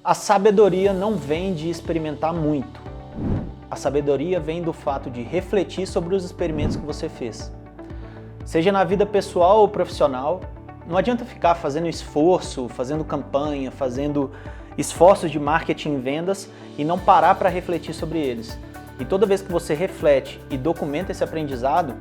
A sabedoria não vem de experimentar muito. A sabedoria vem do fato de refletir sobre os experimentos que você fez. Seja na vida pessoal ou profissional, não adianta ficar fazendo esforço, fazendo campanha, fazendo esforços de marketing e vendas e não parar para refletir sobre eles. E toda vez que você reflete e documenta esse aprendizado,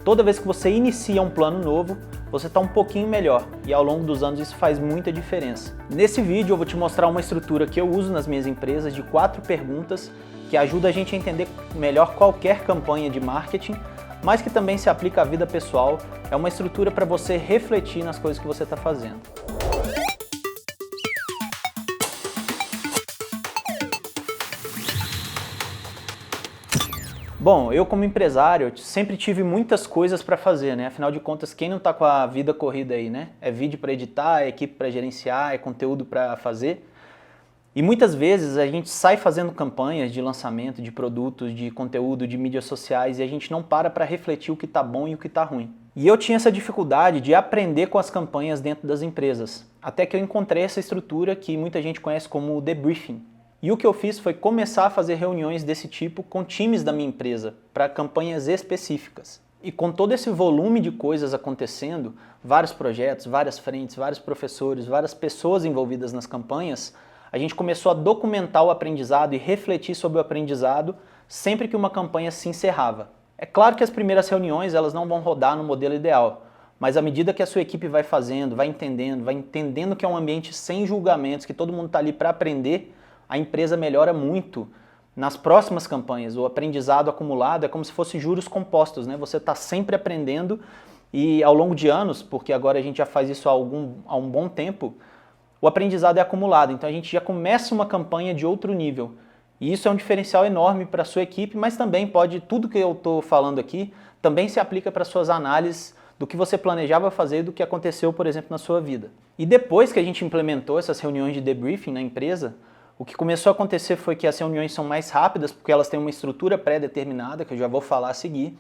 toda vez que você inicia um plano novo, você está um pouquinho melhor e ao longo dos anos isso faz muita diferença. Nesse vídeo eu vou te mostrar uma estrutura que eu uso nas minhas empresas de 4 perguntas que ajuda a gente a entender melhor qualquer campanha de marketing, mas que também se aplica à vida pessoal. É uma estrutura para você refletir nas coisas que você está fazendo. Bom, eu como empresário sempre tive muitas coisas para fazer, né? Afinal de contas, quem não está com a vida corrida aí, né? É vídeo para editar, é equipe para gerenciar, é conteúdo para fazer. E muitas vezes a gente sai fazendo campanhas de lançamento de produtos, de conteúdo, de mídias sociais e a gente não para refletir o que está bom e o que está ruim. E eu tinha essa dificuldade de aprender com as campanhas dentro das empresas, até que eu encontrei essa estrutura que muita gente conhece como o debriefing. E o que eu fiz foi começar a fazer reuniões desse tipo com times da minha empresa, para campanhas específicas. E com todo esse volume de coisas acontecendo, vários projetos, várias frentes, vários professores, várias pessoas envolvidas nas campanhas, a gente começou a documentar o aprendizado e refletir sobre o aprendizado sempre que uma campanha se encerrava. É claro que as primeiras reuniões elas não vão rodar no modelo ideal, mas à medida que a sua equipe vai fazendo, vai entendendo que é um ambiente sem julgamentos, que todo mundo está ali para aprender, a empresa melhora muito nas próximas campanhas. O aprendizado acumulado é como se fosse juros compostos, né? Você está sempre aprendendo e ao longo de anos, porque agora a gente já faz isso há um bom tempo, o aprendizado é acumulado. Então a gente já começa uma campanha de outro nível. E isso é um diferencial enorme para a sua equipe, mas também pode, tudo que eu estou falando aqui, também se aplica para suas análises do que você planejava fazer e do que aconteceu, por exemplo, na sua vida. E depois que a gente implementou essas reuniões de debriefing na empresa, o que começou a acontecer foi que as reuniões são mais rápidas, porque elas têm uma estrutura pré-determinada, que eu já vou falar a seguir.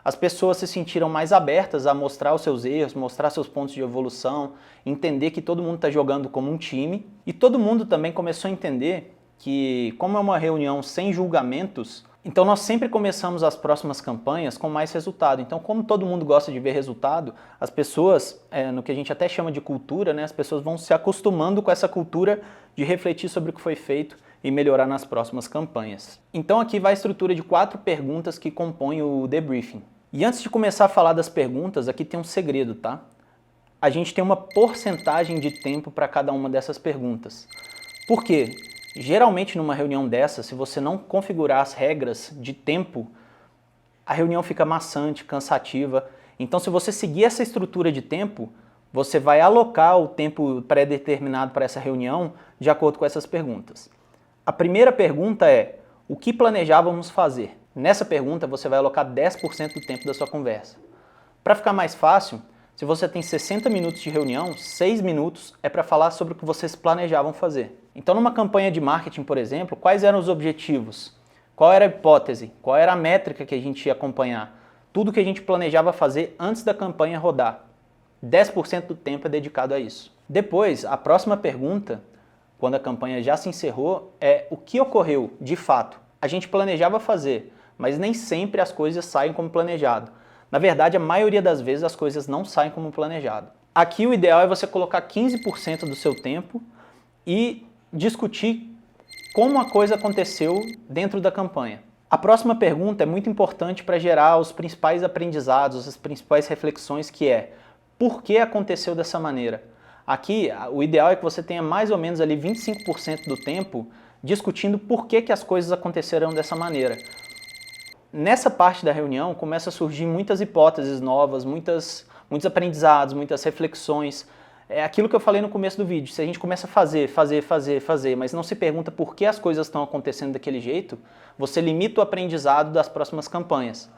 As pessoas se sentiram mais abertas a mostrar os seus erros, mostrar seus pontos de evolução, entender que todo mundo está jogando como um time. E todo mundo também começou a entender que, como é uma reunião sem julgamentos, então nós sempre começamos as próximas campanhas com mais resultado. Então, como todo mundo gosta de ver resultado, as pessoas, no que a gente até chama de cultura, né, as pessoas vão se acostumando com essa cultura de refletir sobre o que foi feito e melhorar nas próximas campanhas. Então aqui vai a estrutura de 4 perguntas que compõem o debriefing. E antes de começar a falar das perguntas, aqui tem um segredo, tá? A gente tem uma porcentagem de tempo para cada uma dessas perguntas. Por quê? Geralmente numa reunião dessa, se você não configurar as regras de tempo, a reunião fica maçante, cansativa. Então se você seguir essa estrutura de tempo, você vai alocar o tempo pré-determinado para essa reunião de acordo com essas perguntas. A primeira pergunta é: o que planejávamos fazer? Nessa pergunta você vai alocar 10% do tempo da sua conversa. Para ficar mais fácil, se você tem 60 minutos de reunião, 6 minutos é para falar sobre o que vocês planejavam fazer. Então numa campanha de marketing, por exemplo, quais eram os objetivos? Qual era a hipótese? Qual era a métrica que a gente ia acompanhar? Tudo que a gente planejava fazer antes da campanha rodar. 10% do tempo é dedicado a isso. Depois, a próxima pergunta, quando a campanha já se encerrou, é o que ocorreu de fato. A gente planejava fazer, mas nem sempre as coisas saem como planejado. Na verdade, a maioria das vezes as coisas não saem como planejado. Aqui o ideal é você colocar 15% do seu tempo e discutir como a coisa aconteceu dentro da campanha. A próxima pergunta é muito importante para gerar os principais aprendizados, as principais reflexões, que é: por que aconteceu dessa maneira? Aqui, o ideal é que você tenha mais ou menos ali 25% do tempo discutindo por que as coisas aconteceram dessa maneira. Nessa parte da reunião começa a surgir muitas hipóteses novas, muitos aprendizados, muitas reflexões. É aquilo que eu falei no começo do vídeo: se a gente começa a fazer, mas não se pergunta por que as coisas estão acontecendo daquele jeito, você limita o aprendizado das próximas campanhas.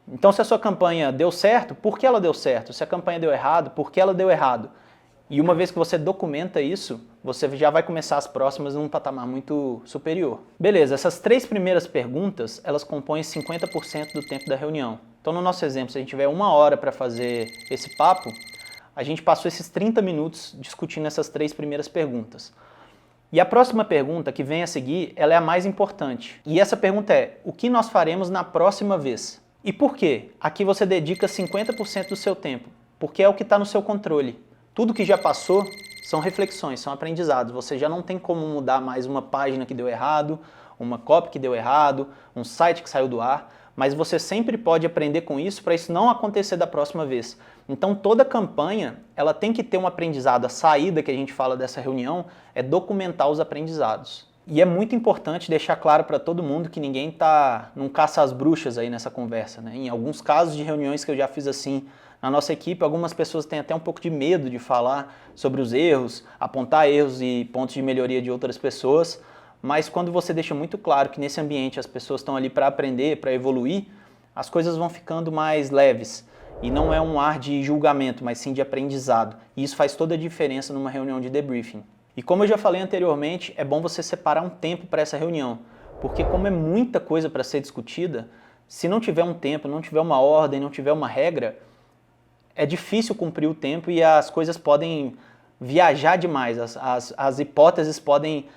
Então se a sua campanha deu certo, por que ela deu certo? Se a campanha deu errado, por que ela deu errado? E uma vez que você documenta isso, você já vai começar as próximas num patamar muito superior. Beleza, essas 3 primeiras perguntas, elas compõem 50% do tempo da reunião. Então no nosso exemplo, se a gente tiver 1 hora para fazer esse papo, a gente passou esses 30 minutos discutindo essas 3 primeiras perguntas. E a próxima pergunta que vem a seguir, ela é a mais importante. E essa pergunta é: o que nós faremos na próxima vez? E por quê? Aqui você dedica 50% do seu tempo, porque é o que está no seu controle. Tudo que já passou são reflexões, são aprendizados. Você já não tem como mudar mais uma página que deu errado, uma copy que deu errado, um site que saiu do ar, mas você sempre pode aprender com isso para isso não acontecer da próxima vez. Então toda campanha, ela tem que ter um aprendizado. A saída que a gente fala dessa reunião é documentar os aprendizados. E é muito importante deixar claro para todo mundo que ninguém não caça as bruxas aí nessa conversa, né? Em alguns casos de reuniões que eu já fiz assim na nossa equipe, algumas pessoas têm até um pouco de medo de falar sobre os erros, apontar erros e pontos de melhoria de outras pessoas, mas quando você deixa muito claro que nesse ambiente as pessoas estão ali para aprender, para evoluir, as coisas vão ficando mais leves. E não é um ar de julgamento, mas sim de aprendizado. E isso faz toda a diferença numa reunião de debriefing. E como eu já falei anteriormente, é bom você separar um tempo para essa reunião, porque como é muita coisa para ser discutida, se não tiver um tempo, não tiver uma ordem, não tiver uma regra, é difícil cumprir o tempo e as coisas podem viajar demais, as hipóteses podem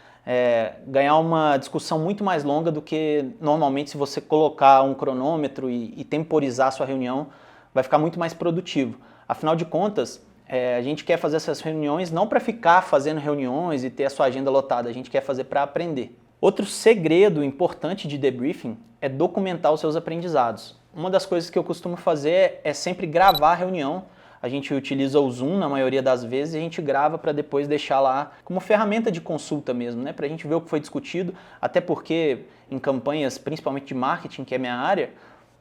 ganhar uma discussão muito mais longa do que normalmente se você colocar um cronômetro e temporizar a sua reunião, vai ficar muito mais produtivo. Afinal de contas, a gente quer fazer essas reuniões não para ficar fazendo reuniões e ter a sua agenda lotada, a gente quer fazer para aprender. Outro segredo importante de debriefing é documentar os seus aprendizados. Uma das coisas que eu costumo fazer é sempre gravar a reunião. A gente utiliza o Zoom na maioria das vezes e a gente grava para depois deixar lá como ferramenta de consulta mesmo, né? Para a gente ver o que foi discutido, até porque em campanhas, principalmente de marketing, que é minha área,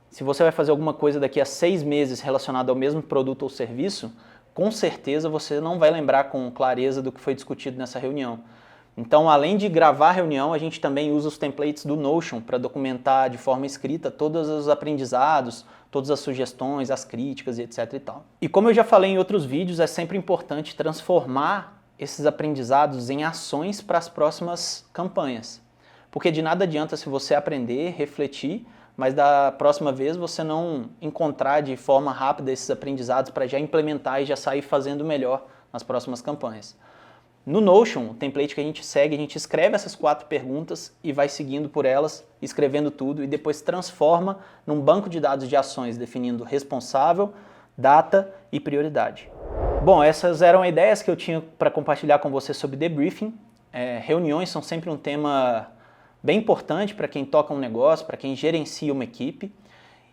se você vai fazer alguma coisa daqui a 6 meses relacionada ao mesmo produto ou serviço, com certeza você não vai lembrar com clareza do que foi discutido nessa reunião. Então, além de gravar a reunião, a gente também usa os templates do Notion para documentar de forma escrita todos os aprendizados, todas as sugestões, as críticas e etc e tal. E como eu já falei em outros vídeos, é sempre importante transformar esses aprendizados em ações para as próximas campanhas. Porque de nada adianta se você aprender, refletir, mas da próxima vez você não encontrar de forma rápida esses aprendizados para já implementar e já sair fazendo melhor nas próximas campanhas. No Notion, o template que a gente segue, a gente escreve essas 4 perguntas e vai seguindo por elas, escrevendo tudo e depois transforma num banco de dados de ações, definindo responsável, data e prioridade. Bom, essas eram ideias que eu tinha para compartilhar com você sobre debriefing. Reuniões são sempre um tema bem importante para quem toca um negócio, para quem gerencia uma equipe.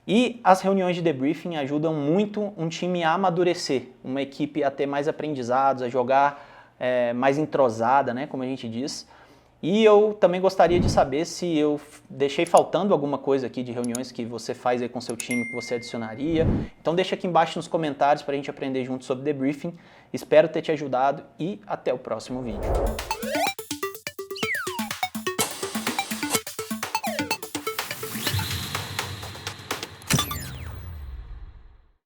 E as reuniões de debriefing ajudam muito um time a amadurecer, uma equipe a ter mais aprendizados, a jogar mais entrosada, né, como a gente diz. E eu também gostaria de saber se eu deixei faltando alguma coisa aqui de reuniões que você faz aí com seu time, que você adicionaria. Então deixa aqui embaixo nos comentários para a gente aprender junto sobre debriefing. Espero ter te ajudado e até o próximo vídeo.